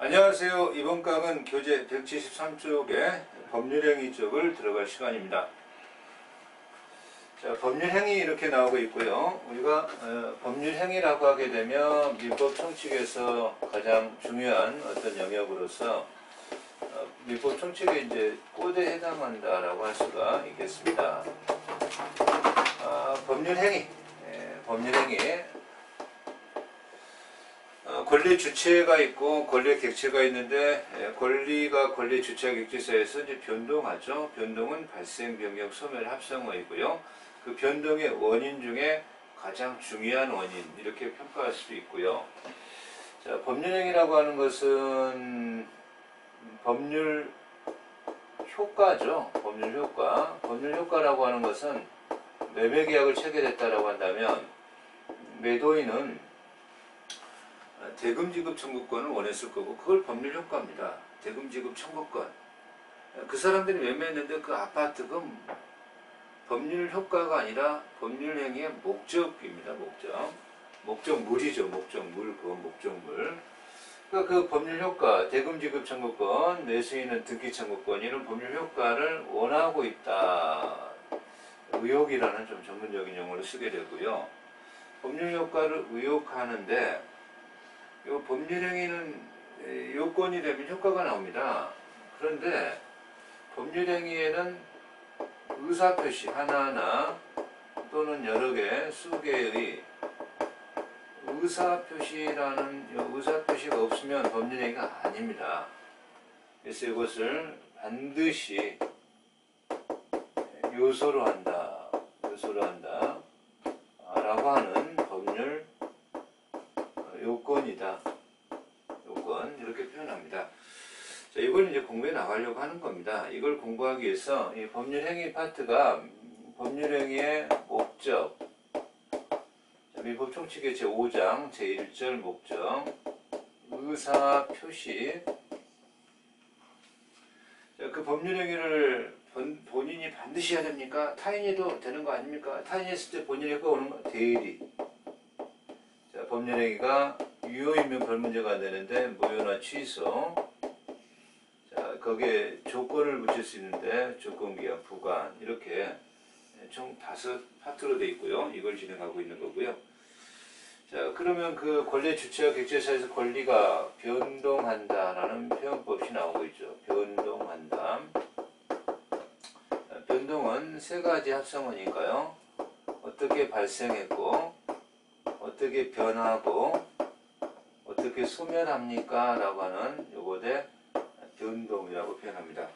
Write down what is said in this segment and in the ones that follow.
안녕하세요. 이번 강은 교재 173쪽에 법률행위 쪽을 들어갈 시간입니다. 자, 법률행위 이렇게 나오고 있고요. 우리가 법률행위라고 하게 되면 민법 총칙에서 가장 중요한 어떤 영역으로서 민법 총칙에 이제 꼬대에 해당한다라고 할 수가 있겠습니다. 법률행위, 법률행위. 권리 주체가 있고 권리 객체가 있는데 권리가 권리 주체와 객체 사이에서 이제 변동하죠. 변동은 발생, 변경, 소멸, 합성어이고요. 그 변동의 원인 중에 가장 중요한 원인 이렇게 평가할 수도 있고요. 자, 법률행위라고 하는 것은 법률 효과죠. 법률 효과. 법률 효과라고 하는 것은 매매 계약을 체결했다라고 한다면 매도인은 대금 지급 청구권을 원했을 거고 그걸 법률 효과입니다. 대금 지급 청구권. 그 사람들이 매매했는데 그 아파트가 법률 효과가 아니라 법률 행위의 목적입니다. 목적물이죠. 목적물. 그건 목적물. 그러니까 그 법률 효과, 대금 지급 청구권, 매수인은 등기 청구권 이런 법률 효과를 원하고 있다. 의혹이라는 좀 전문적인 용어를 쓰게 되고요. 법률 효과를 의혹하는데 이 법률행위는 요건이 되면 효과가 나옵니다. 그런데 법률행위에는 의사표시 하나하나 또는 여러 개, 수개의 의사표시가 없으면 법률행위가 아닙니다. 그래서 이것을 반드시 요소로 한다 라고 하는 법률 요건이다. 요건 이렇게 표현합니다. 자, 이걸 이제 공부해 나가려고 하는 겁니다. 이걸 공부하기 위해서 이 법률행위 파트가 법률행위의 목적, 민법 총칙의 제5장 제1절 목적, 의사 표시. 자, 그 법률행위를 본인이 반드시 해야 됩니까? 타인이 해도 되는 거 아닙니까? 타인이 했을 때 본인이 해가 오는 거 대리. 자, 법률행위가 유효이면 별 문제가 안 되는데 무효나 취소. 자, 거기에 조건을 붙일 수 있는데 조건기한 부관 이렇게 총 5파트로 되어 있고요. 이걸 진행하고 있는 거고요. 자, 그러면 그 권리 주체와 객체 사이에서 권리가 변동한다라는 표현법이 나오고 있죠. 변동한다. 변동은 세 가지 합성어니까요. 어떻게 발생했고 어떻게 변하고 어떻게 소멸합니까? 라고 하는 요거대 변동이라고 표현합니다.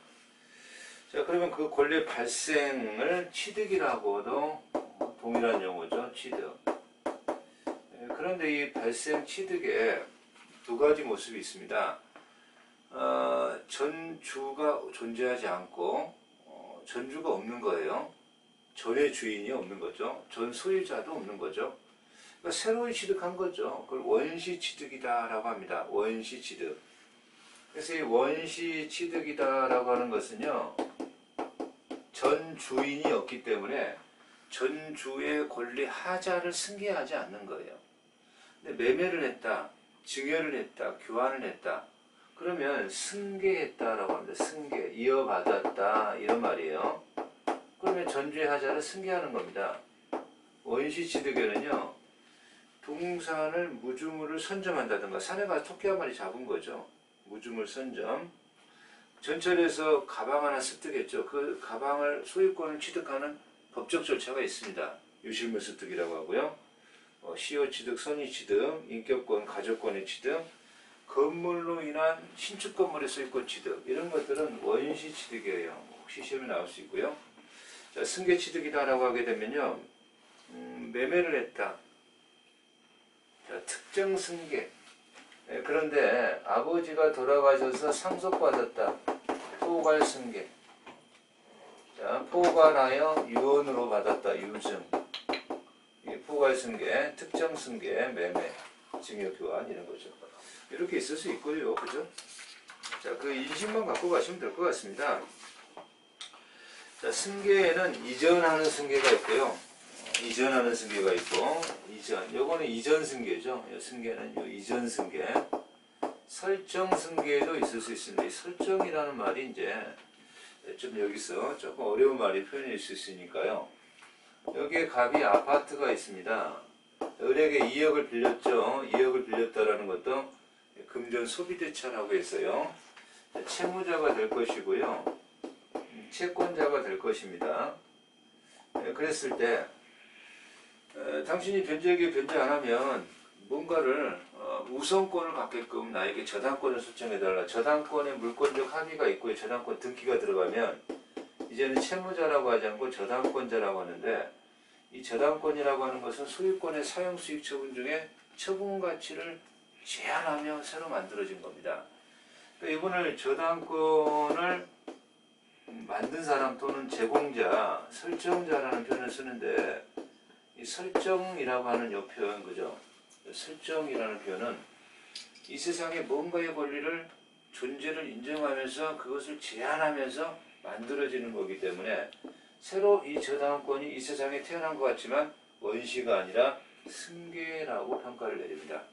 자, 그러면 그 권리 발생을 취득이라고도 동일한 용어죠. 취득. 그런데 이 발생 취득에 두 가지 모습이 있습니다. 전주가 존재하지 않고 전주가 없는 거예요. 전의 주인이 없는 거죠. 전 소유자도 없는 거죠. 그러니까 새로이 취득한 거죠. 그걸 원시 취득이다라고 합니다. 원시 취득. 그래서 이 원시 취득이다라고 하는 것은요, 전 주인이 없기 때문에 전주의 권리 하자를 승계하지 않는 거예요. 근데 매매를 했다, 증여를 했다, 교환을 했다. 그러면 승계했다라고 합니다. 승계, 이어받았다 이런 말이에요. 그러면 전주의 하자를 승계하는 겁니다. 원시 취득에는요, 동산을 무주물을 선점한다든가 산에 가서 토끼 한 마리 잡은 거죠. 무주물 선점. 전철에서 가방 하나 습득했죠. 그 가방을 소유권을 취득하는 법적 절차가 있습니다. 유실물 습득이라고 하고요. 시효 취득, 선의 취득, 인격권, 가족권의 취득, 건물로 인한 신축 건물의 소유권 취득 이런 것들은 원시 취득이에요. 혹시 시험에 나올 수 있고요. 자, 승계 취득이다라고 하게 되면요, 매매를 했다. 자, 특정 승계. 그런데 아버지가 돌아가셔서 상속받았다. 포괄 승계. 자, 포괄하여 유언으로 받았다. 유증. 포괄 승계, 특정 승계, 매매, 증여 교환 이런 거죠. 이렇게 있을 수 있고요. 그죠? 자, 그 인식만 갖고 가시면 될 것 같습니다. 자, 승계에는 이전하는 승계가 있고요. 이전하는 승계가 있고, 이전. 요거는 이전 승계죠. 요 승계는 요 이전 승계. 설정 승계도 있을 수 있습니다. 이 설정이라는 말이 이제 좀 여기서 조금 어려운 말이 표현일 수 있으니까요. 여기에 갑이 아파트가 있습니다. 을에게 2억을 빌렸죠. 2억을 빌렸다라는 것도 금전 소비대차라고 했어요. 채무자가 될 것이고요. 채권자가 될 것입니다. 그랬을 때 당신이 변제에게 변제 안 하면 뭔가를 우선권을 갖게끔 나에게 저당권을 설정해달라. 저당권에 물권적 합의가 있고요. 저당권 등기가 들어가면 이제는 채무자라고 하지 않고 저당권자라고 하는데, 이 저당권이라고 하는 것은 소유권의 사용수익 처분 중에 처분 가치를 제한하며 새로 만들어진 겁니다. 그러니까 이번을 저당권을 만든 사람 또는 제공자, 설정자라는 표현을 쓰는데, 이 설정이라고 하는 요 표현, 그죠? 설정이라는 표현은 이 세상에 뭔가의 권리를 존재를 인정하면서 그것을 제한하면서 만들어지는 거기 때문에 새로 이 저당권이 이 세상에 태어난 것 같지만 원시가 아니라 승계라고 평가를 내립니다.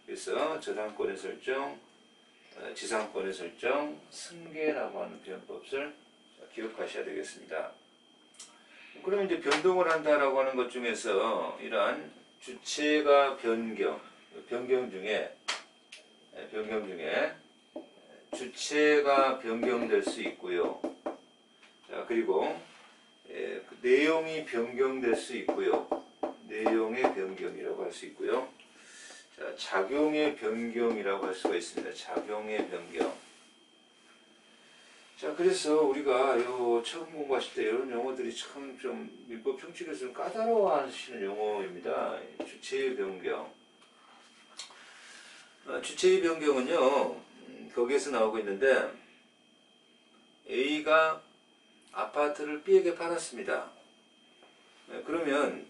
그래서 저당권의 설정, 지상권의 설정, 승계라고 하는 표현법을 기억하셔야 되겠습니다. 그러면 이제 변동을 한다라고 하는 것 중에서 이러한 주체가 변경 중에 주체가 변경될 수 있고요. 자, 그리고 그 내용이 변경될 수 있고요. 내용의 변경이라고 할 수 있고요. 자, 작용의 변경이라고 할 수가 있습니다. 작용의 변경. 자, 그래서 우리가 처음 공부하실 때 이런 용어들이 참 좀 민법 형식에서 좀 까다로워하시는 용어입니다. 주체의 변경. 주체의 변경은요, 거기에서 나오고 있는데, A가 아파트를 B에게 팔았습니다. 그러면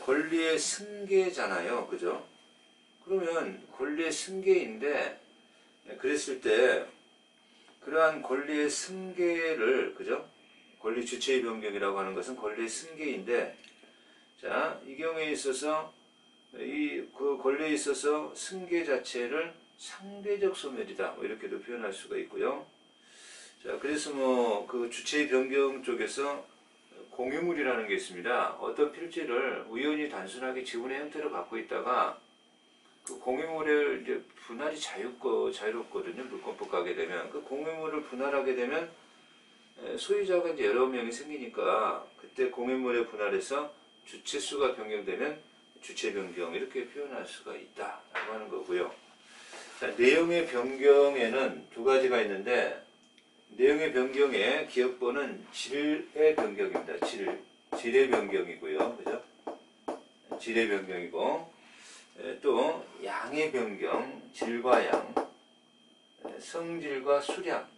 권리의 승계잖아요. 그죠? 그러면 권리의 승계인데, 그랬을 때 그러한 권리의 승계를, 그죠? 권리 주체의 변경이라고 하는 것은 권리의 승계인데, 자, 이 경우에 있어서 그 권리에 있어서 승계 자체를 상대적 소멸이다, 뭐 이렇게도 표현할 수가 있고요. 자, 그래서 뭐 그 주체의 변경 쪽에서 공유물이라는 게 있습니다. 어떤 필지를 우연히 단순하게 지분의 형태로 갖고 있다가 그 공유물을 이제 분할이 자유롭거든요. 물권법 가게 되면 그 공유물을 분할하게 되면 소유자가 이제 여러 명이 생기니까 그때 공유물의 분할에서 주체수가 변경되면 주체 변경, 이렇게 표현할 수가 있다라고 하는 거고요. 자, 내용의 변경에는 두 가지가 있는데, 내용의 변경의 기억본은 질의 변경입니다. 질의 변경이고요. 그죠? 질의 변경이고, 또 양의 변경, 질과 양, 성질과 수량,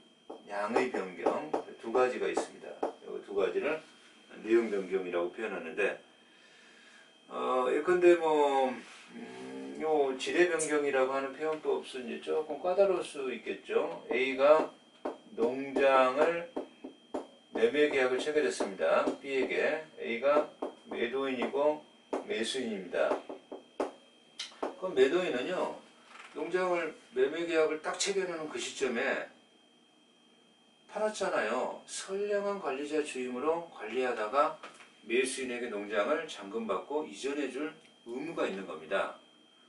양의 변경, 두 가지가 있습니다. 이 두 가지를 내용 변경이라고 표현하는데, 예컨대 요 질의 변경이라고 하는 표현법은 이제 조금 까다로울 수 있겠죠. A가 농장을 매매 계약을 체결했습니다. B에게. A가 매도인이고 매수인입니다. 그럼 매도인은요, 농장을 매매 계약을 딱 체결하는 그 시점에 팔았잖아요. 선량한 관리자 주임으로 관리하다가 매수인에게 농장을 잔금받고 이전해줄 의무가 있는 겁니다.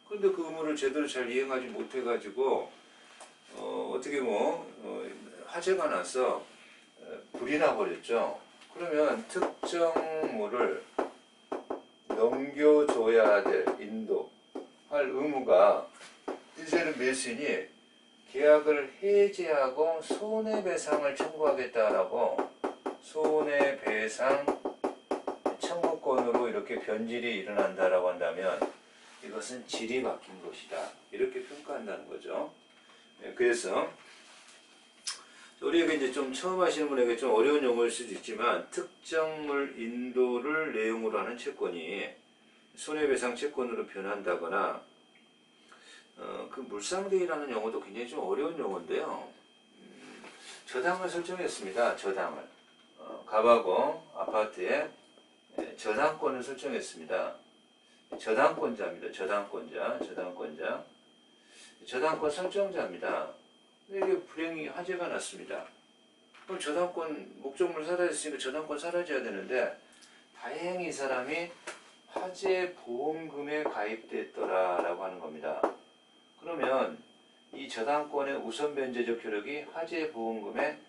그런데 그 의무를 제대로 잘 이행하지 못해가지고 어떻게 화재가 나서 불이 나버렸죠. 그러면 특정물을 넘겨줘야 될 인도할 의무가, 이제는 매수인이 계약을 해지하고 손해배상을 청구하겠다라고 손해배상 청구권으로 이렇게 변질이 일어난다라고 한다면 이것은 질이 바뀐 것이다, 이렇게 평가한다는 거죠. 그래서 우리에게 이제 좀 처음 하시는 분에게 좀 어려운 용어일 수도 있지만, 특정물 인도를 내용으로 하는 채권이 손해배상 채권으로 변한다거나, 그 물상대위라는 용어도 굉장히 좀 어려운 용어인데요. 저당을 설정했습니다. 저당을. 갑하고 아파트에 저당권을 설정했습니다. 저당권자입니다. 저당권자. 저당권 설정자입니다. 근데 이게 불행히 화재가 났습니다. 그럼 저당권 목적물 사라졌으니까 저당권 사라져야 되는데 다행히 이 사람이 화재 보험금에 가입됐더라라고 하는 겁니다. 그러면 이 저당권의 우선 변제적 효력이 화재 보험금에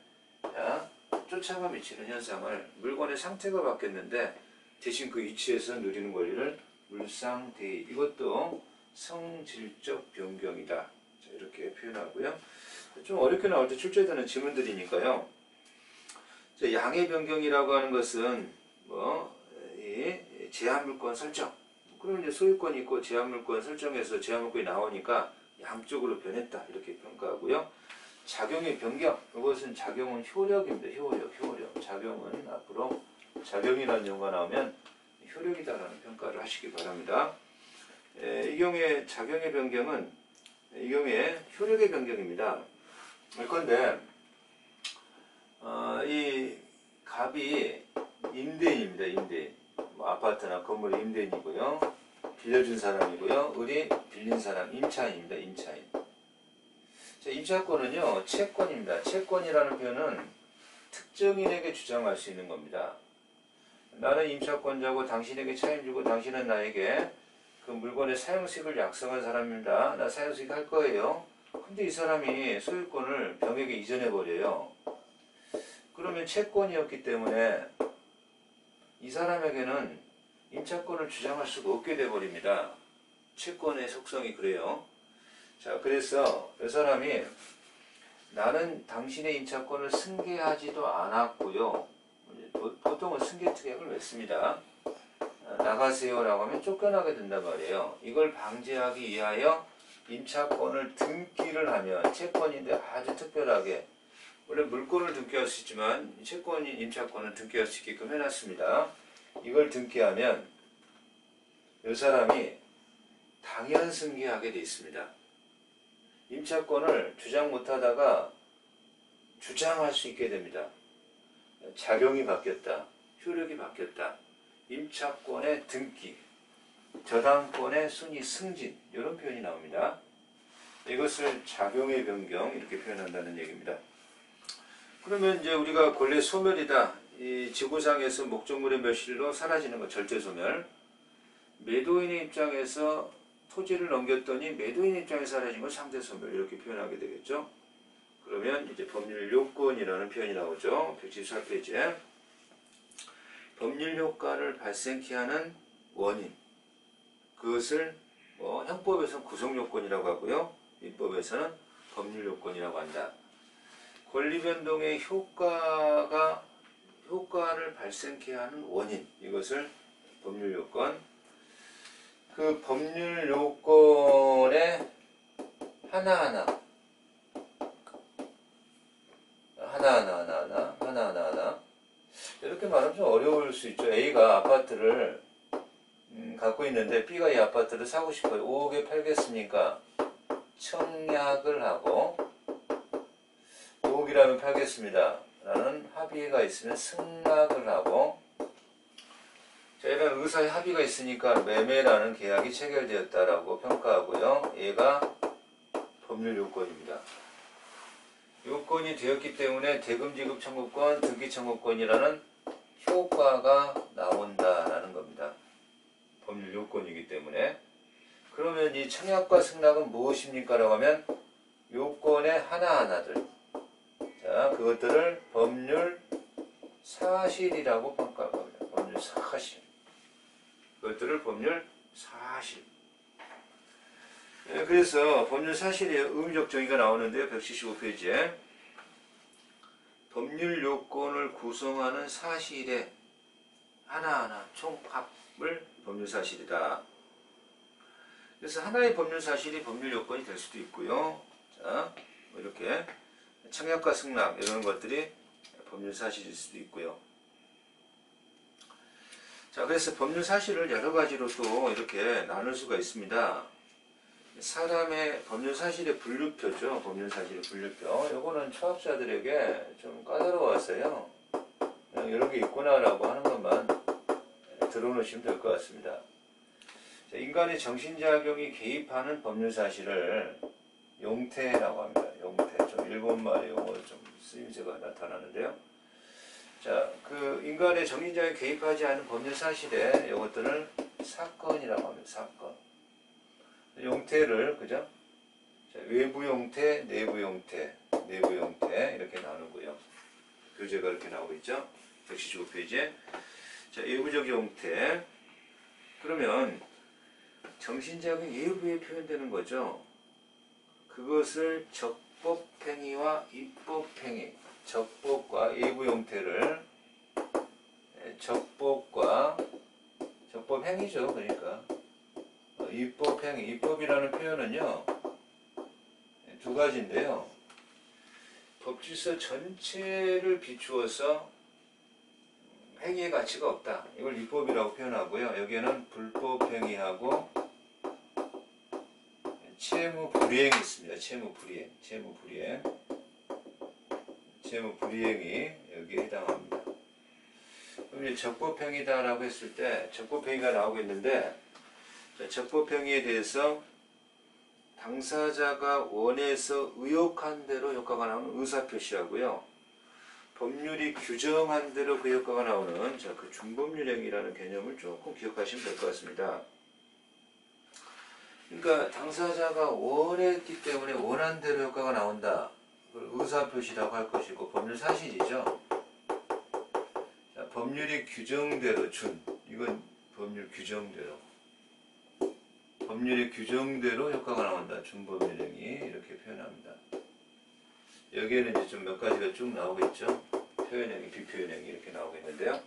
쫓아가 미치는 현상을 물건의 상태가 바뀌었는데 대신 그 위치에서 누리는 권리를 물상대입, 이것도 성질적 변경이다. 자, 이렇게 표현하고요. 좀 어렵게 나올 때 출제되는 지문들이니까요. 자, 양해 변경이라고 하는 것은 이 제한물권 설정. 그러면 이제 소유권이 있고 제한물권 설정해서 제한물권이 나오니까 양쪽으로 변했다 이렇게 평가하고요. 작용의 변경, 이것은 작용은 효력입니다. 효력. 작용은 앞으로 작용이라는 용어가 나오면 효력이다라는 평가를 하시기 바랍니다. 이 경우에 작용의 변경은 이 경우에 효력의 변경입니다. 그런데 이 갑이 임대인입니다. 임대인. 아파트나 건물 임대인이고요. 빌려준 사람이고요. 을이 빌린 사람, 임차인입니다. 임차인. 자, 임차권은요, 채권입니다. 채권이라는 표현은 특정인에게 주장할 수 있는 겁니다. 나는 임차권자고 당신에게 차임 주고 당신은 나에게 그 물건의 사용식을 약속한 사람입니다. 나 사용식 할 거예요. 근데 이 사람이 소유권을 병에게 이전해 버려요. 그러면 채권이었기 때문에 이 사람에게는 임차권을 주장할 수가 없게 돼 버립니다. 채권의 속성이 그래요. 자, 그래서 이 사람이 나는 당신의 임차권을 승계하지도 않았고요. 보통은 승계특약을 맺습니다. 나가세요라고 하면 쫓겨나게 된단 말이에요. 이걸 방지하기 위하여 임차권을 등기를 하면 채권인데 아주 특별하게 원래 물권을 등기할 수 있지만 채권인 임차권을 등기할 수 있게끔 해놨습니다. 이걸 등기하면 이 사람이 당연 승계하게 돼 있습니다. 임차권을 주장 못하다가 주장할 수 있게 됩니다. 작용이 바뀌었다. 효력이 바뀌었다. 임차권의 등기, 저당권의 순위 승진 이런 표현이 나옵니다. 이것을 작용의 변경 이렇게 표현한다는 얘기입니다. 그러면 이제 우리가 권리 소멸이다. 이 지구상에서 목적물의 멸실로 사라지는 것 절대 소멸. 매도인의 입장에서 토지를 넘겼더니 매도인의 입장에서 사라진 건 상대 소멸 이렇게 표현하게 되겠죠. 그러면 이제 법률 요건이라는 표현이 나오죠. 174페이지에 법률 효과를 발생케 하는 원인. 그것을 형법에서는 구성 요건이라고 하고요. 민법에서는 법률 요건이라고 한다. 권리 변동의 효과를 발생케 하는 원인. 이것을 법률 요건. 그 법률 요건의 하나하나 이렇게 말하면 좀 어려울 수 있죠. A가 아파트를 갖고 있는데 B가 이 아파트를 사고 싶어요. 5억에 팔겠습니까? 청약을 하고 5억이라면 팔겠습니다. 라는 합의가 있으면 승낙을 하고 자, 이런 의사의 합의가 있으니까 매매라는 계약이 체결되었다라고 평가하고요. 얘가 법률 요건입니다. 요건이 되었기 때문에 대금 지급 청구권, 등기 청구권이라는 효과가 나온다라는 겁니다. 법률 요건이기 때문에. 그러면 이 청약과 승낙은 무엇입니까? 라고 하면 요건의 하나하나들. 자, 그것들을 법률 사실이라고 평가할 겁니다. 법률 사실. 그것들을 법률 사실. 그래서 법률 사실의 의미적 정의가 나오는데요. 175페이지에 법률 요건을 구성하는 사실의 하나하나 총합을 법률 사실이다. 그래서 하나의 법률 사실이 법률 요건이 될 수도 있고요. 자, 이렇게 청약과 승낙 이런 것들이 법률 사실일 수도 있고요. 자, 그래서 법률 사실을 여러 가지로 또 이렇게 나눌 수가 있습니다. 사람의 법률 사실의 분류표죠. 법률 사실의 분류표. 요거는 초합자들에게 좀 까다로워서요. 그냥 이런 게 있구나라고 하는 것만 들어놓으시면 될 것 같습니다. 자, 인간의 정신작용이 개입하는 법률 사실을 용태라고 합니다. 용태. 좀 일본말 용어 좀 쓰임새가 나타나는데요. 자, 그 인간의 정신장에 개입하지 않은 법률 사실에 이것들을 사건이라고 합니다. 사건. 용태를, 그죠? 자, 외부 용태, 내부 용태, 내부 용태 이렇게 나누고요. 교재가 이렇게 나오고 있죠. 115페이지에. 자, 외부적 용태. 그러면 정신장애 외부에 표현되는 거죠. 그것을 적법행위와 입법행위, 적법과 외부 용태를 적법행위죠. 그러니까 입법행위, 입법이라는 표현은요 두 가지인데요. 법질서 전체를 비추어서 행위의 가치가 없다. 이걸 입법이라고 표현하고요. 여기에는 불법행위하고 채무불이행이 있습니다. 채무불이행이 여기에 해당합니다. 그럼 이제 적법행위다라고 했을 때 적법행위가 나오고 있는데, 적법행위에 대해서 당사자가 원해서 의혹한 대로 효과가 나오는 의사표시하고요. 법률이 규정한 대로 그 효과가 나오는 그 준법률행위라는 개념을 조금 기억하시면 될 것 같습니다. 그러니까 당사자가 원했기 때문에 원한 대로 효과가 나온다. 그걸 의사표시라고 할 것이고 법률 사실이죠. 자, 법률이 규정대로 이건 법률 규정대로. 법률의 규정대로 효과가 나온다. 준법률행위 이렇게 표현합니다. 여기에는 이제 좀 몇 가지가 쭉 나오겠죠. 표현행위, 비표현행위 이렇게 나오겠는데요.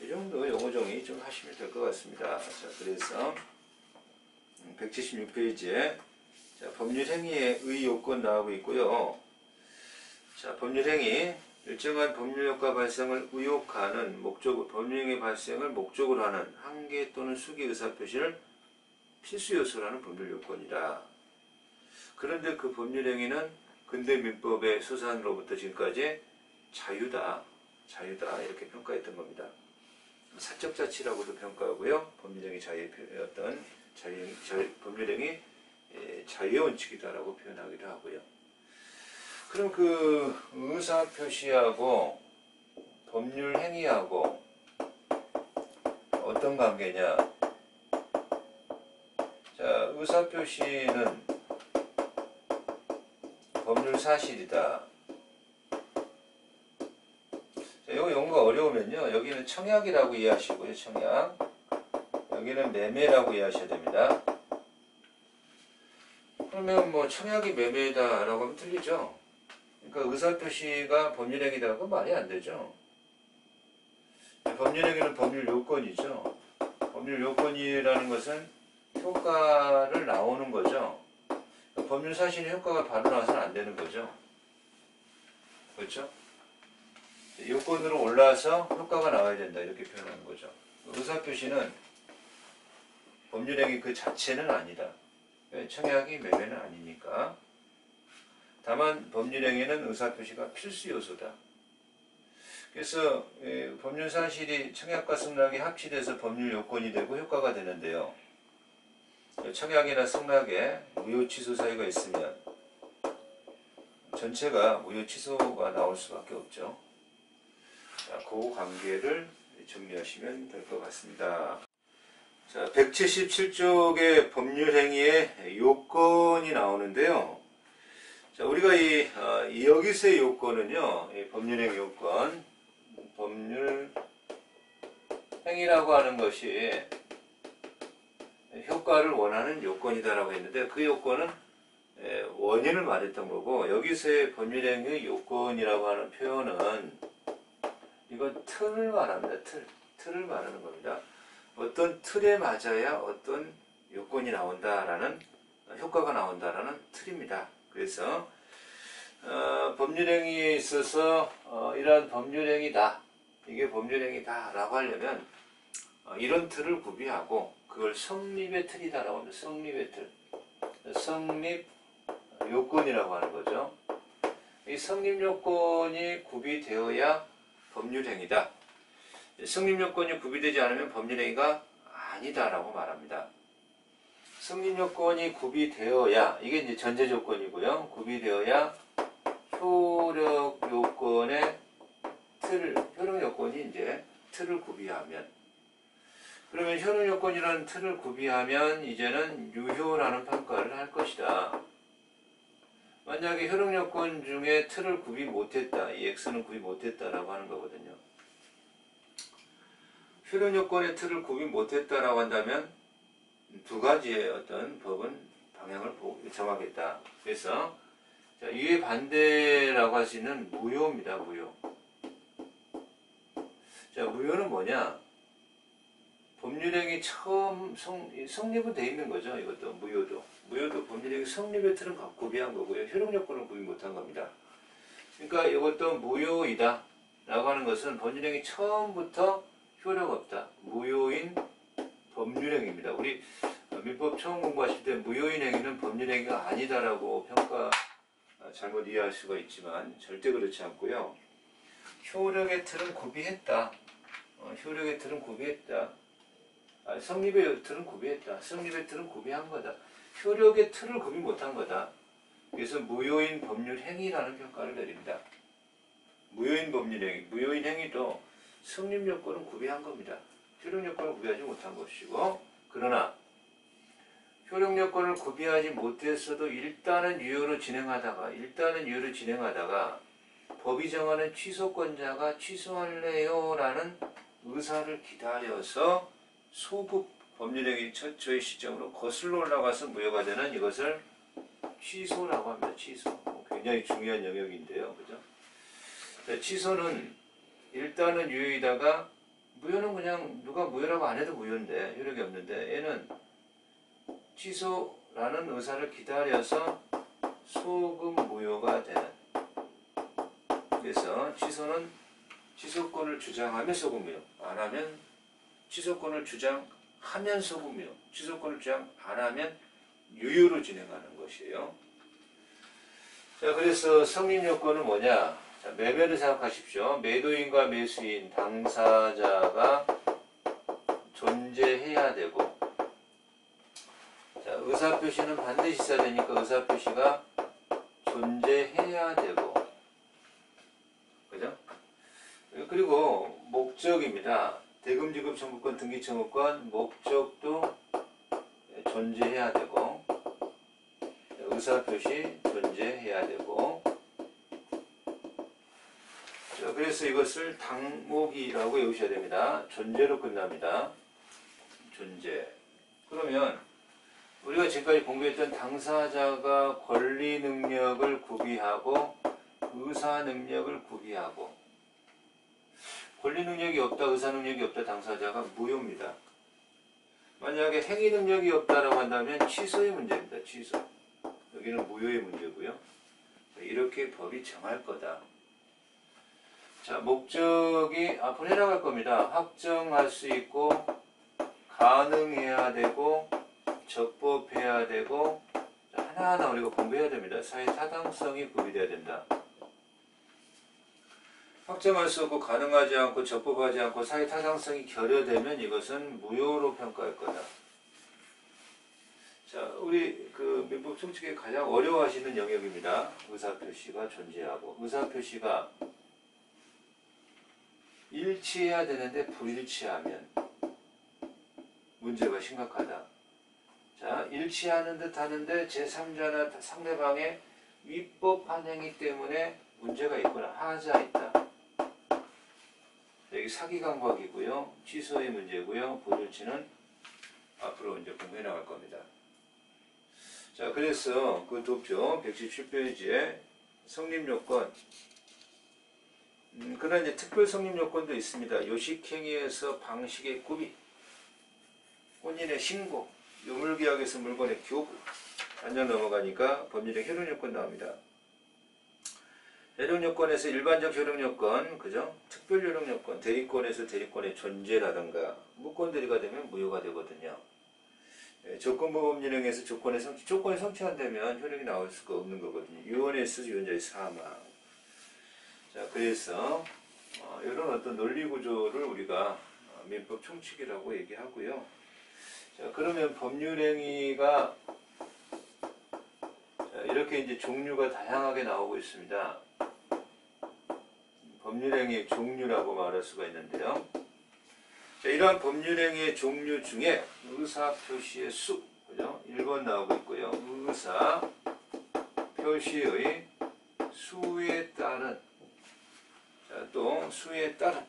이 정도 용어 정의 좀 하시면 될 것 같습니다. 자, 그래서 176페이지에 법률행위의 의요건 나오고 있고요. 자, 법률행위 일정한 법률효과 발생을 의혹하는 법률행위 발생을 목적으로 하는 한계 또는 수기 의사표시를 필수 요소라는 법률요건이다. 그런데 그 법률행위는 근대민법의 소산으로부터 지금까지 자유다 이렇게 평가했던 겁니다. 사적자치라고도 평가하고요. 법률행위 자유의 법률행위 자유의 원칙이다라고 표현하기도 하고요. 그럼 그 의사표시하고 법률행위하고 어떤 관계냐? 자, 의사표시는 법률 사실이다. 자, 요 용어가 어려우면요. 여기는 청약이라고 이해하시고요. 청약. 여기는 매매라고 이해하셔야 됩니다. 그러면 뭐 청약이 매매다라고 하면 틀리죠. 그러니까 의사표시가 법률행위다고 말이 안 되죠. 법률행위는 법률 요건이죠. 법률 요건이라는 것은 효과를 나오는 거죠. 법률 사실의 효과가 바로 나와서는 안 되는 거죠. 그렇죠? 요건으로 올라서 효과가 나와야 된다 이렇게 표현하는 거죠. 의사표시는 법률행위 그 자체는 아니다. 청약이 매매는 아니니까. 다만 법률행위는 의사표시가 필수 요소다. 그래서 법률 사실이 청약과 승낙이 합치돼서 법률 요건이 되고 효과가 되는데요. 청약이나 승낙에 무효 취소 사유가 있으면 전체가 무효 취소가 나올 수밖에 없죠. 자, 그 관계를 정리하시면 될 것 같습니다. 자, 177쪽의 법률행위의 요건이 나오는데요. 자, 우리가 여기서의 요건은요, 법률행위 요건, 법률행위라고 하는 것이 효과를 원하는 요건이다라고 했는데 그 요건은 원인을 말했던 거고, 여기서의 법률행위 요건이라고 하는 표현은 이건 틀을 말합니다. 틀을 말하는 겁니다. 어떤 틀에 맞아야 어떤 요건이 나온다라는, 효과가 나온다라는 틀입니다. 그래서 법률행위에 있어서 이러한 법률행위다, 이게 법률행위다 라고 하려면 이런 틀을 구비하고 그걸 성립의 틀이다라고 합니다. 성립의 틀, 성립 요건이라고 하는 거죠. 이 성립 요건이 구비되어야 법률행위다. 성립 요건이 구비되지 않으면 법률행위가 아니다라고 말합니다. 승인 요건이 구비되어야, 이게 이제 전제 조건이고요. 구비되어야 효력 요건의 효력 요건이 이제 틀을 구비하면, 그러면 효력 요건이라는 틀을 구비하면 이제는 유효라는 평가를 할 것이다. 만약에 효력 요건 중에 틀을 구비 못했다, 이 x는 구비 못했다라고 하는 거거든요. 효력 요건의 틀을 구비 못했다라고 한다면 두 가지의 어떤 법은 방향을 정하겠다. 그래서 자, 이에 반대라고 할 수 있는 무효입니다. 무효. 자, 무효는 뭐냐? 법률행위 처음 성립은 돼 있는 거죠. 이것도 무효도. 무효도 법률행위 성립의 틀은 구비한 거고요. 효력 요건은 구비 못한 겁니다. 그러니까 이것도 무효이다 라고 하는 것은 법률행위 처음부터 효력 없다. 무효인 법률행위입니다. 우리 민법 처음 공부하실 때 무효인 행위는 법률행위가 아니다라고 잘못 이해할 수가 있지만 절대 그렇지 않고요. 효력의 틀은 구비했다. 효력의 틀은 구비했다. 성립의 틀은 구비했다. 성립의 틀은 구비한 거다. 효력의 틀을 구비 못한 거다. 그래서 무효인 법률 행위라는 평가를 내립니다. 무효인 법률 행위, 무효인 행위도 성립 요건은 구비한 겁니다. 효력 요건을 구비하지 못한 것이고, 그러나 효력 요건을 구비하지 못했어도 일단은 유효로 진행하다가 법이 정하는 취소권자가 취소할래요 라는 의사를 기다려서 소급 법률행위 최초의 시점으로 거슬러 올라가서 무효가 되는 이것을 취소라고 합니다. 취소. 굉장히 중요한 영역인데요. 그죠? 자, 취소는 일단은 유효이다가, 무효는 그냥 누가 무효라고 안 해도 무효인데 효력이 없는데, 얘는 취소라는 의사를 기다려서 소급 무효가 되는. 그래서 취소는 취소권을 주장하면 소급 무효, 안 하면 취소권을 주장하면 소급 무효, 취소권을 주장 안 하면 유효로 진행하는 것이에요. 자, 그래서 성립 요건은 뭐냐? 자, 매매를 생각하십시오. 매도인과 매수인, 당사자가 존재해야 되고, 자, 의사표시는 반드시 있어야 되니까 의사표시가 존재해야 되고, 그죠? 그리고 목적입니다. 대금지급 청구권, 등기청구권, 목적도 존재해야 되고, 의사표시 존재해야 되고, 자, 그래서 이것을 당목이라고 외우셔야 됩니다. 존재로 끝납니다. 존재. 그러면 우리가 지금까지 공부했던 당사자가 권리 능력을 구비하고 의사 능력을 구비하고, 권리 능력이 없다, 의사 능력이 없다, 당사자가 무효입니다. 만약에 행위 능력이 없다라고 한다면 취소의 문제입니다. 취소. 여기는 무효의 문제고요. 이렇게 법이 정할 거다. 자, 목적이 앞으로 해나갈 겁니다. 확정할 수 있고, 가능해야 되고, 적법해야 되고, 하나하나 우리가 공부해야 됩니다. 사회 타당성이 구비돼야 된다. 확정할 수 없고, 가능하지 않고, 적법하지 않고, 사회 타당성이 결여되면 이것은 무효로 평가할 거다. 자, 우리 그 민법 총칙에 가장 어려워하시는 영역입니다. 의사표시가 존재하고, 의사표시가 일치해야 되는데 불일치하면 문제가 심각하다. 자, 일치하는 듯 하는데 제3자나 상대방의 위법한 행위 때문에 문제가 있거나 하자 있다. 여기 사기강박이고요. 취소의 문제고요. 불일치는 앞으로 이제 공부해 나갈 겁니다. 자, 그래서 그 돕죠. 117페이지에 성립요건. 그러나 이제 특별 성립요건도 있습니다. 요식행위에서 방식의 구비, 혼인의 신고, 유물계약에서 물건의 교부. 단장 넘어가니까 법률의 효력요건 나옵니다. 효력요건에서 일반적 효력요건, 그죠? 특별 효력요건, 대리권에서 대리권의 존재라든가, 무권대리가 되면 무효가 되거든요. 조건부 법률행위에서 조건이 성취 안 되면 효력이 나올 수가 없는 거거든요. 유언에서 유언자의 사망. 자, 그래서 이런 어떤 논리 구조를 우리가 민법 총칙이라고 얘기하고요. 자, 그러면 법률행위가 이렇게 이제 종류가 다양하게 나오고 있습니다. 법률행위의 종류라고 말할 수가 있는데요. 자, 이러한 법률행위의 종류 중에 의사표시의 수, 그죠? 1번 나오고 있고요. 의사표시의 수에 따른, 자, 또 수에 따른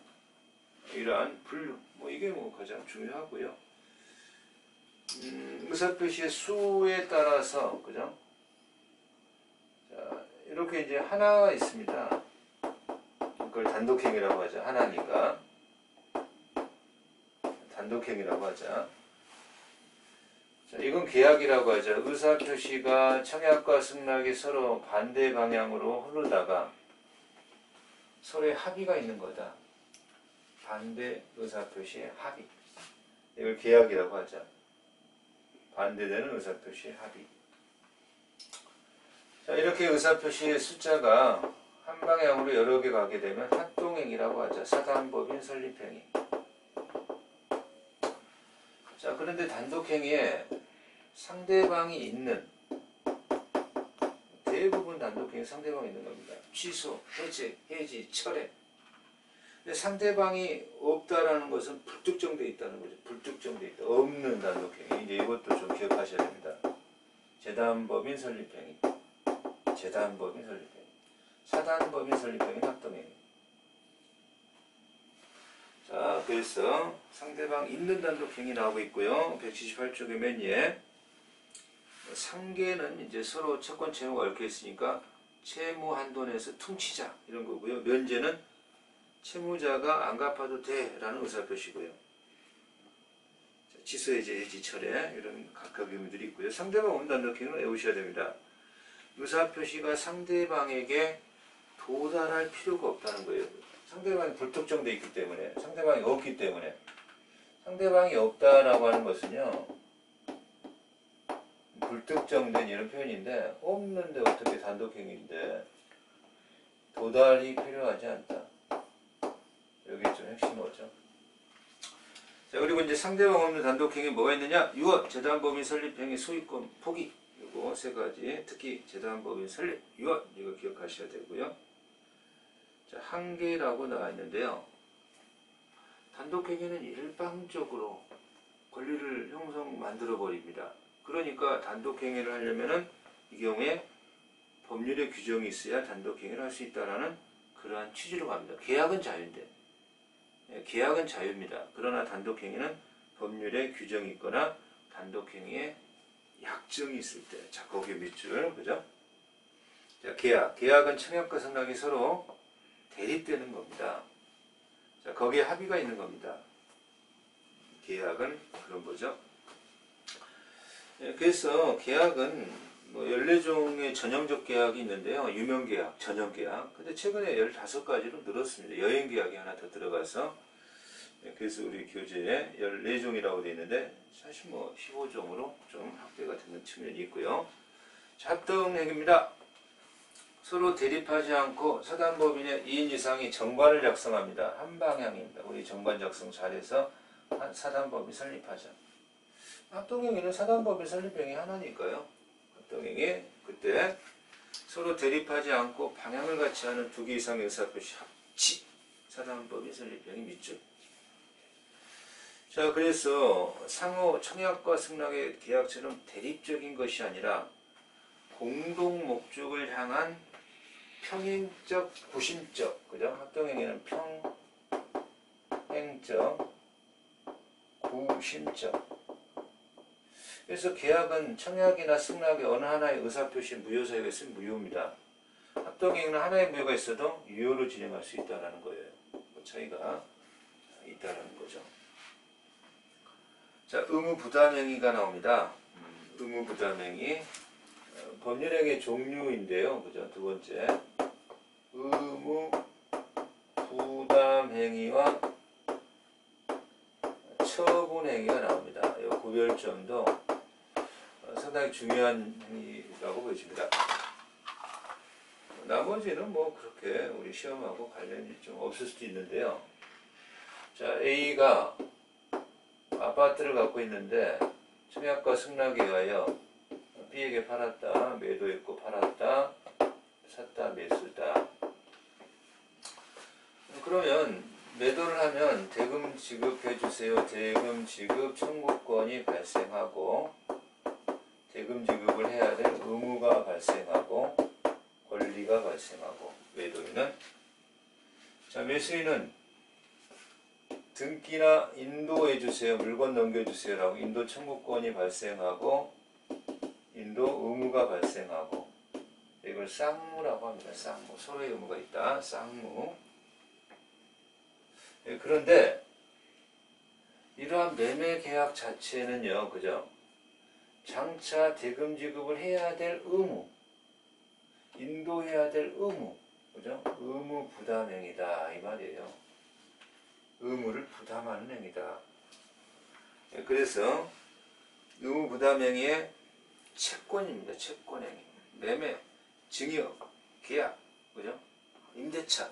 이러한 분류, 뭐 이게 뭐 가장 중요하고요. 의사표시의 수에 따라서, 그죠? 자, 이렇게 이제 하나가 있습니다. 그걸 단독행위라고 하죠. 하나니까. 단독행위라고 하자. 자, 이건 계약이라고 하죠. 의사표시가 청약과 승낙이 서로 반대 방향으로 흐르다가 서로의 합의가 있는 거다. 반대 의사표시의 합의. 이걸 계약이라고 하자. 반대되는 의사표시의 합의. 자, 이렇게 의사표시의 숫자가 한 방향으로 여러 개 가게 되면 합동행위라고 하자. 사단법인 설립행위. 자, 그런데 단독행위에 상대방이 있는, 대부분 단독행위 상대방이 있는 겁니다. 취소, 해제, 해지, 철회. 근데 상대방이 없다라는 것은 불특정되어 있다는 거죠. 불특정되어 있다. 없는 단독행위. 이제 이것도 좀 기억하셔야 됩니다. 재단법인 설립행위. 재단법인 설립행위. 사단법인 설립행위 합동행위. 자, 그래서 상대방 있는 단독행위 나오고 있고요. 178쪽의 맨 위에 상계는 이제 서로 채권 채무가 얽혀 있으니까 채무 한도 내에서 퉁치자 이런 거고요. 면제는 채무자가 안 갚아도 돼라는 의사표시고요. 취소, 해제, 해지, 철회 이런 각각 의미들이 있고요. 상대방 없는 단독행위는 외우셔야 됩니다. 의사표시가 상대방에게 도달할 필요가 없다는 거예요. 상대방이 불특정되어 있기 때문에, 상대방이 없기 때문에. 상대방이 없다라고 하는 것은요, 불특정된 이런 표현인데, 없는데 어떻게 단독행위인데 도달이 필요하지 않다. 여기 좀 핵심 뭐죠? 자, 그리고 이제 상대방 없는 단독행위 뭐가 있느냐? 유언, 재단법인 설립행위, 소유권 포기. 이거 세 가지, 특히 재단법인 설립, 유언 이거 기억하셔야 되고요. 자, 한계라고 나와 있는데요. 단독행위는 일방적으로 권리를 만들어 버립니다. 그러니까 단독행위를 하려면은 이 경우에 법률의 규정이 있어야 단독행위를 할 수 있다라는 그러한 취지로 갑니다. 계약은 자유인데, 계약은 자유입니다. 그러나 단독행위는 법률에 규정이 있거나 단독행위에 약정이 있을 때, 자, 거기에 밑줄, 그죠? 자, 계약은 청약과 승낙이 서로 대립되는 겁니다. 자, 거기에 합의가 있는 겁니다. 계약은 그런 거죠. 그래서 계약은 뭐 14종의 전형적 계약이 있는데요. 유명계약, 전형계약. 근데 최근에 15가지로 늘었습니다. 여행계약이 하나 더 들어가서. 그래서 우리 교재에 14종이라고 되어 있는데 사실 뭐 15종으로 좀 확대가 되는 측면이 있고요. 자, 합동행위입니다. 서로 대립하지 않고 사단법인의 2인 이상이 정관을 작성합니다. 한 방향입니다. 우리 정관 작성 잘해서 사단법인 설립하자. 합동행위는 사단법인 설립행위 하나니까요. 합동행위 그때 서로 대립하지 않고 방향을 같이 하는 2개 이상의 의사표시 합치. 사단법인 설립행위 밑줄. 자, 그래서 상호 청약과 승낙의 계약처럼 대립적인 것이 아니라 공동 목적을 향한 평행적, 구심적, 그죠? 합동행위는 평행적, 구심적. 그래서 계약은 청약이나 승낙의 어느 하나의 의사표시 무효 사유가 있으면 무효입니다. 합동행위는 하나의 무효가 있어도 유효로 진행할 수 있다는 거예요. 그 차이가 있다는 거죠. 자, 의무부담행위가 나옵니다. 의무부담행위. 법률행위의 종류인데요. 그죠? 두 번째. 의무부담행위와 처분행위가 나옵니다. 이 구별점도 상당히 중요한 행위라고 보여집니다. 나머지는 뭐 그렇게 우리 시험하고 관련이 좀 없을 수도 있는데요. 자, A가 아파트를 갖고 있는데 청약과 승낙에 의하여 B에게 팔았다, 매도했고 팔았다, 샀다, 매수다. 그러면 매도를 하면 대금 지급해 주세요. 대금 지급 청구권이 발생하고 대금 지급을 해야 될 의무가 발생하고 권리가 발생하고 매도인은 자 매수인은 등기나 인도해 주세요. 물건 넘겨 주세요라고 인도 청구권이 발생하고 인도 의무가 발생하고 이걸 쌍무라고 합니다. 쌍무. 서로의 의무가 있다. 쌍무. 그런데 이러한 매매 계약 자체는요, 그죠? 장차 대금 지급을 해야 될 의무, 인도해야 될 의무, 그죠? 의무 부담행위다 이 말이에요. 의무를 부담하는 행위다. 그래서 의무 부담행위의 채권입니다. 채권행위, 매매, 증여, 계약, 그죠? 임대차.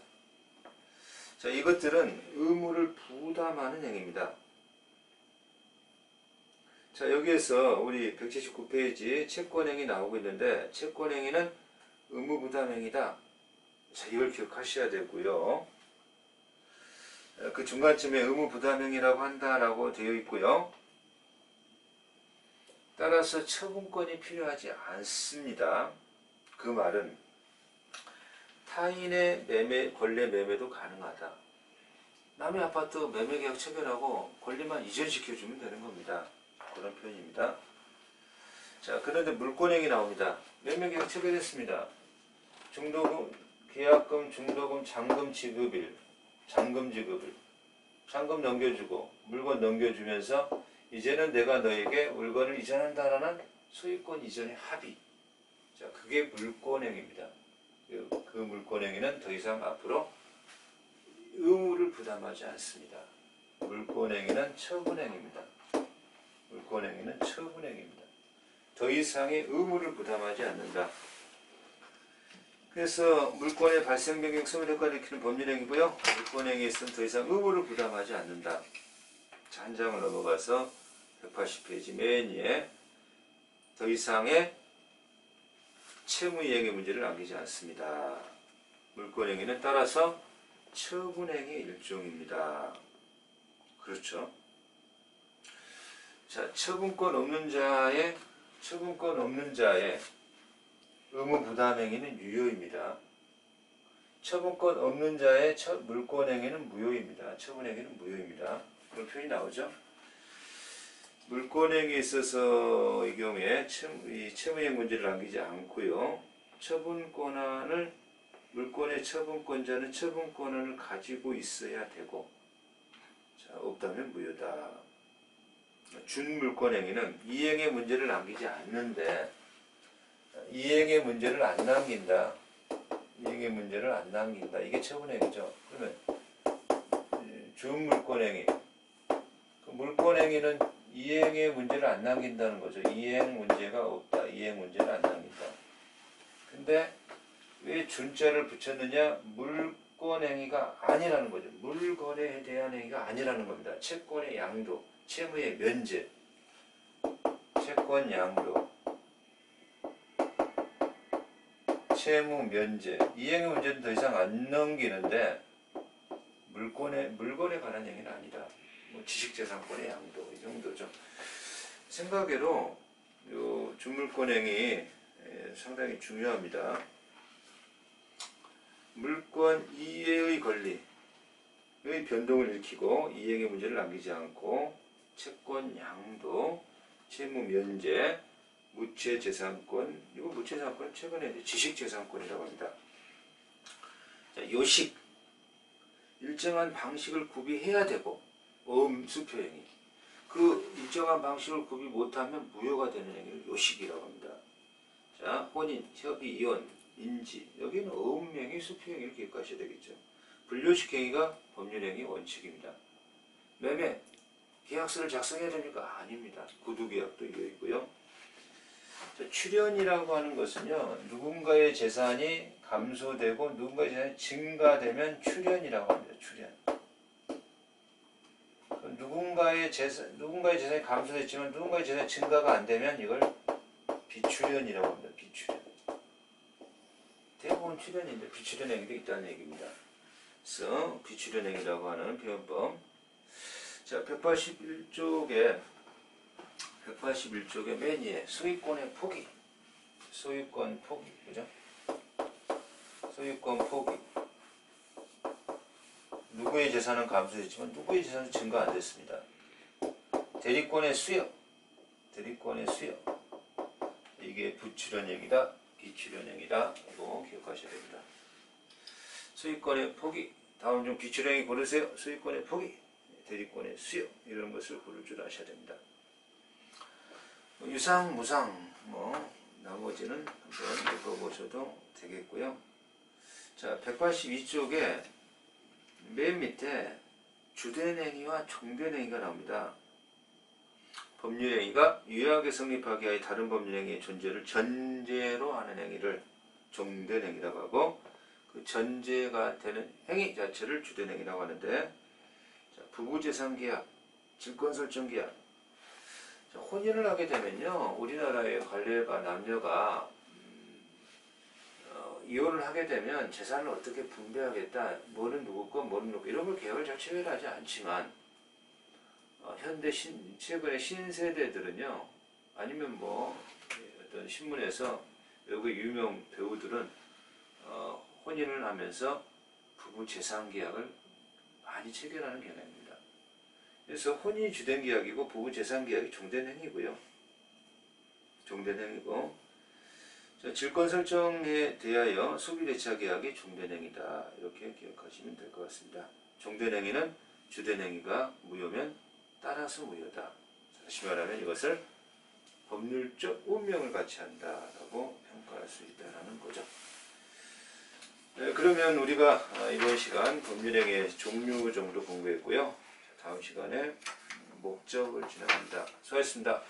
자, 이것들은 의무를 부담하는 행위입니다. 자, 여기에서 우리 179페이지 채권행위 나오고 있는데 채권행위는 의무부담행위다. 자, 이걸 기억하셔야 되고요. 그 중간쯤에 의무부담행위라고 한다라고 되어 있고요. 따라서 처분권이 필요하지 않습니다. 그 말은 타인의 매매, 권리 매매도 가능하다. 남의 아파트 매매계약 체결하고 권리만 이전시켜주면 되는 겁니다. 그런 표현입니다. 자, 그런데 물권행위 나옵니다. 매매계약 체결했습니다. 중도금, 계약금, 중도금, 잔금 지급일, 잔금 지급일, 잔금 넘겨주고 물건 넘겨주면서 이제는 내가 너에게 물건을 이전한다라는 소유권 이전의 합의. 자, 그게 물권행위입니다. 그 물권행위는 더 이상 앞으로 의무를 부담하지 않습니다. 물권행위는 처분행위입니다. 물권행위는 처분행위입니다. 더 이상의 의무를 부담하지 않는다. 그래서 물권의 발생, 변경, 소멸 효과를 일으키는 법률행위고요. 물권행위에 있으면 더 이상 의무를 부담하지 않는다. 자, 한 장을 넘어가서 180페이지 맨 위에 더 이상의 채무이행의 문제를 남기지 않습니다. 물권행위는 따라서 처분행위의 일종입니다. 그렇죠? 자, 처분권 없는 자의 의무부담행위는 유효입니다. 처분권 없는 자의 물권행위는 무효입니다. 처분행위는 무효입니다. 그런 표현이 나오죠? 물권행위에 있어서 이 경우에 이 채무이행 문제를 남기지 않고요. 물권의 처분권자는 처분권을 가지고 있어야 되고, 자, 없다면 무효다. 준물권행위는 이행의 문제를 남기지 않는데, 이행의 문제를 안 남긴다. 이행의 문제를 안 남긴다. 이게 처분행위죠. 그러면 준물권행위. 그 물권행위는 이행의 문제를 안 남긴다는 거죠. 이행 문제가 없다. 이행 문제를 안 남긴다. 근데 왜 준자를 붙였느냐? 물권행위가 아니라는 거죠. 물거래에 대한 행위가 아니라는 겁니다. 채권의 양도, 채무의 면제, 채권 양도, 채무 면제. 이행의 문제는 더 이상 안 넘기는데 물건에 관한 행위는 아니다. 뭐 지식재산권의 양도 이 정도죠. 생각외로 요 준물권행위 상당히 중요합니다. 물권 이해의 권리의 변동을 일으키고 이행의 문제를 남기지 않고 채권 양도, 채무 면제, 무채재산권. 이거 무채재산권 최근에 지식재산권이라고 합니다. 자, 요식. 일정한 방식을 구비해야 되고 수표행위. 그 일정한 방식을 구비 못하면 무효가 되는 행위를 요식이라고 합니다. 자, 혼인, 협의, 이혼, 인지. 여기는 어음행위, 수표행위를 기억하셔야 되겠죠. 불요식 행위가 법률행위 원칙입니다. 매매, 계약서를 작성해야 됩니까? 아닙니다. 구두계약도 이어 있고요. 자, 출연이라고 하는 것은요, 누군가의 재산이 감소되고 누군가의 재산이 증가되면 출연이라고 합니다. 출연. 누군가의 재산이 감소했지만 누군가의 재산이 증가가 안 되면 이걸 비출현이라고 합니다. 비출현. 대부분 출현인데 비출현 행위도 있다는 얘기입니다. 그래서 비출현 행위라고 하는 표현법. 자, 181쪽에 맨 위에 소유권의 포기. 소유권 포기. 그죠? 소유권 포기. 누구의 재산은 감소했지만 누구의 재산은 증가 안 됐습니다. 대리권의 수여. 이게 부출현행위다, 비출현행위다. 이거 기억하셔야 됩니다. 소유권의 포기. 다음 중 비출현행위 고르세요. 소유권의 포기, 대리권의 수여. 이런 것을 고를 줄 아셔야 됩니다. 유상, 무상, 나머지는 한번 읽어보셔도 되겠고요. 자, 182쪽에 맨 밑에 주된 행위와 종된 행위가 나옵니다. 법률 행위가 유효하게 성립하기 위하여 다른 법률 행위의 존재를 전제로 하는 행위를 종된 행위라고 하고, 그 전제가 되는 행위 자체를 주된 행위라고 하는데, 자, 부부재산 계약, 질권 설정 계약. 자, 혼인을 하게 되면요, 우리나라의 관례가 남녀가 이혼을 하게 되면 재산을 어떻게 분배하겠다, 뭐는 누구 거, 뭐는 누구 거, 이런 걸 계획을 잘 체결하지 않지만, 최근에 신세대들은요, 아니면 어떤 신문에서 외국의 유명 배우들은 혼인을 하면서 부부 재산 계약을 많이 체결하는 경향입니다. 그래서 혼인이 주된 계약이고 부부 재산 계약이 종된 행위고요. 종된 행위고, 자, 질권 설정에 대하여 소비대차 계약이 종된 행위다. 이렇게 기억하시면 될 것 같습니다. 종된 행위는 주된 행위가 무효면 따라서 무효다. 다시 말하면 이것을 법률적 운명을 같이 한다라고 평가할 수 있다는 거죠. 네, 그러면 우리가 이번 시간 법률행위의 종류 정도 공부했고요. 다음 시간에 목적을 진행합니다. 수고하셨습니다.